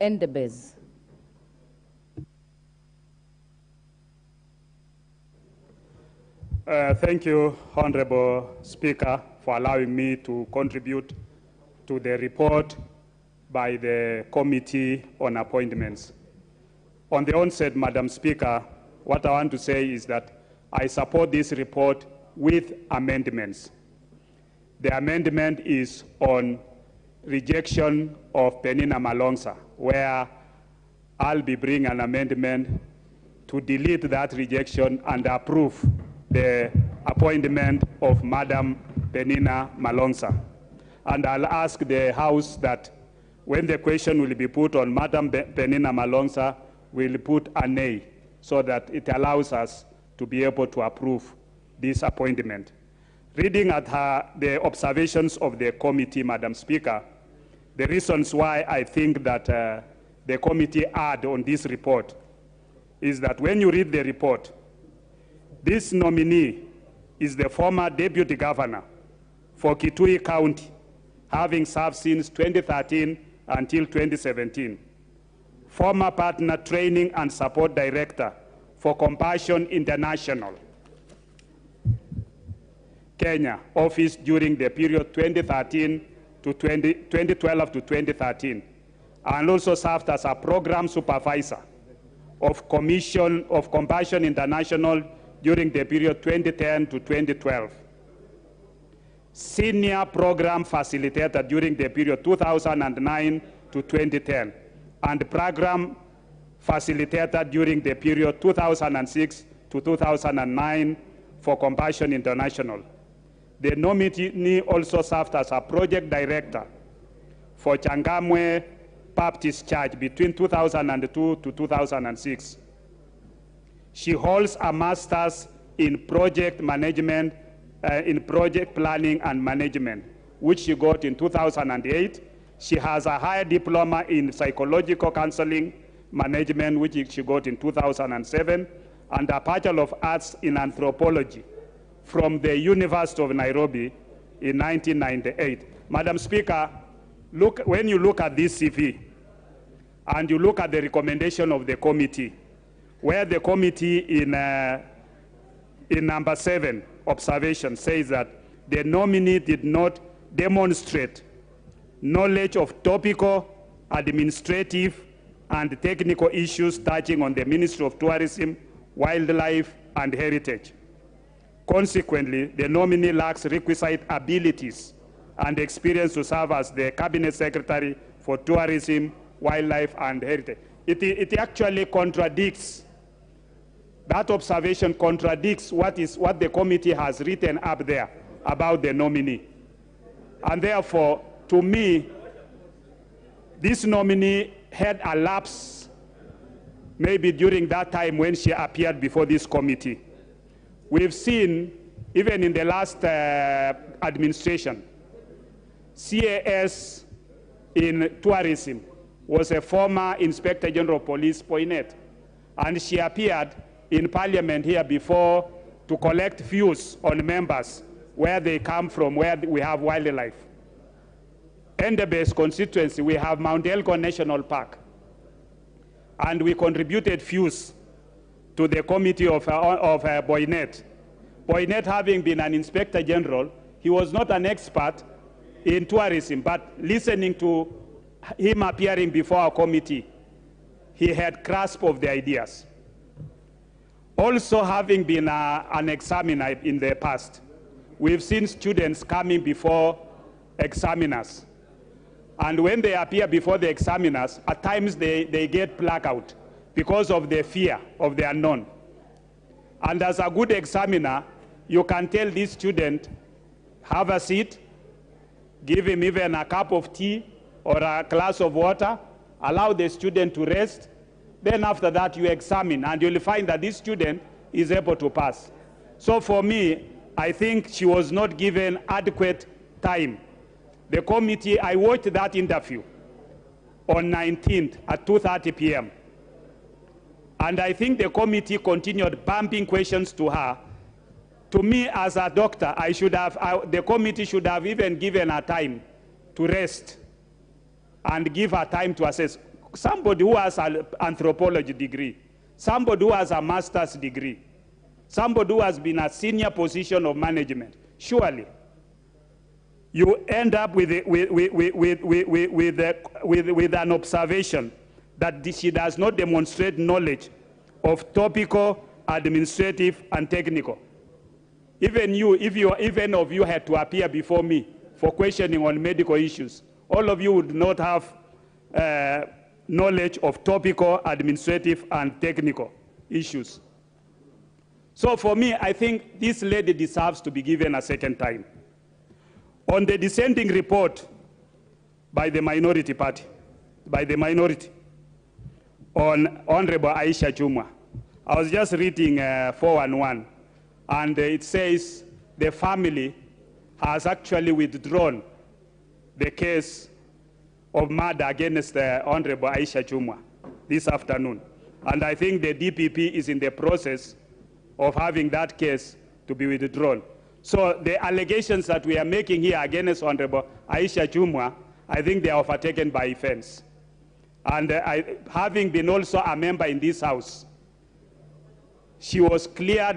Endembes. Thank you, Honorable Speaker, for allowing me to contribute to the report by the Committee on Appointments. On the onset, Madam Speaker, what I want to say is that I support this report with amendments. The amendment is on rejection of Penina Malonza, where I'll be bringing an amendment to delete that rejection and approve the appointment of Madam Penina Malonza. And I'll ask the House that when the question will be put on Madam Penina Malonza, we'll put a nay so that it allows us to be able to approve this appointment. Reading at the observations of the committee, Madam Speaker, the reasons why I think that the committee erred on this report is that when you read the report, this nominee is the former deputy governor for Kitui County, having served since 2013 until 2017. Former partner training and support director for Compassion International, Kenya, office during the period 2012 to 2013, and also served as a program supervisor of Compassion International during the period 2010 to 2012. Senior program facilitator during the period 2009 to 2010, and program facilitator during the period 2006 to 2009 for Compassion International. The nominee also served as a project director for Changamwe Baptist Church between 2002 to 2006. She holds a master's in project management, in project planning and management, which she got in 2008. She has a higher diploma in psychological counseling management, which she got in 2007, and a Bachelor of Arts in anthropology from the University of Nairobi in 1998. Madam Speaker, when you look at this CV and you look at the recommendation of the committee, where the committee in number 7 observation says that the nominee did not demonstrate knowledge of topical, administrative, and technical issues touching on the Ministry of Tourism, Wildlife, and Heritage. Consequently, the nominee lacks requisite abilities and experience to serve as the Cabinet Secretary for Tourism, Wildlife, and Heritage. It actually contradicts, that observation contradicts what the committee has written up there about the nominee. And therefore, to me, this nominee had a lapse maybe during that time when she appeared before this committee. We've seen, even in the last administration, CAS in tourism was a former Inspector General of Police, Boinet, and she appeared in Parliament here before to collect views on members, where they come from, where we have wildlife. Endembes constituency, we have Mount Elgon National Park, and we contributed views to the committee of Boinet. Boinet, having been an Inspector General, he was not an expert in tourism, but listening to him appearing before our committee, he had grasp of the ideas. Also, having been an examiner in the past, we've seen students coming before examiners. And when they appear before the examiners, at times they get blackout because of the fear of the unknown. And as a good examiner, you can tell this student, have a seat, give him even a cup of tea or a glass of water, allow the student to rest. Then after that, you examine, and you'll find that this student is able to pass. So for me, I think she was not given adequate time. The committee, I watched that interview on 19th at 2:30 p.m. And I think the committee continued bumping questions to her. To me, as a doctor, the committee should have even given her time to rest and give her time to assess. somebody who has an anthropology degree, somebody who has a master's degree, somebody who has been a senior position of management, surely you end up with an observation that she does not demonstrate knowledge of topical, administrative, and technical. Even you, if any of you had to appear before me for questioning on medical issues, all of you would not have knowledge of topical, administrative, and technical issues. So for me, I think this lady deserves to be given a second time. On the dissenting report by the minority party, on Honorable Aisha Jumwa, I was just reading 411, and it says the family has actually withdrawn the case of murder against Honorable Aisha Jumwa this afternoon. And I think the DPP is in the process of having that case to be withdrawn. So the allegations that we are making here against Honorable Aisha Jumwa, I think they are overtaken by offense. And having been also a member in this House, she was cleared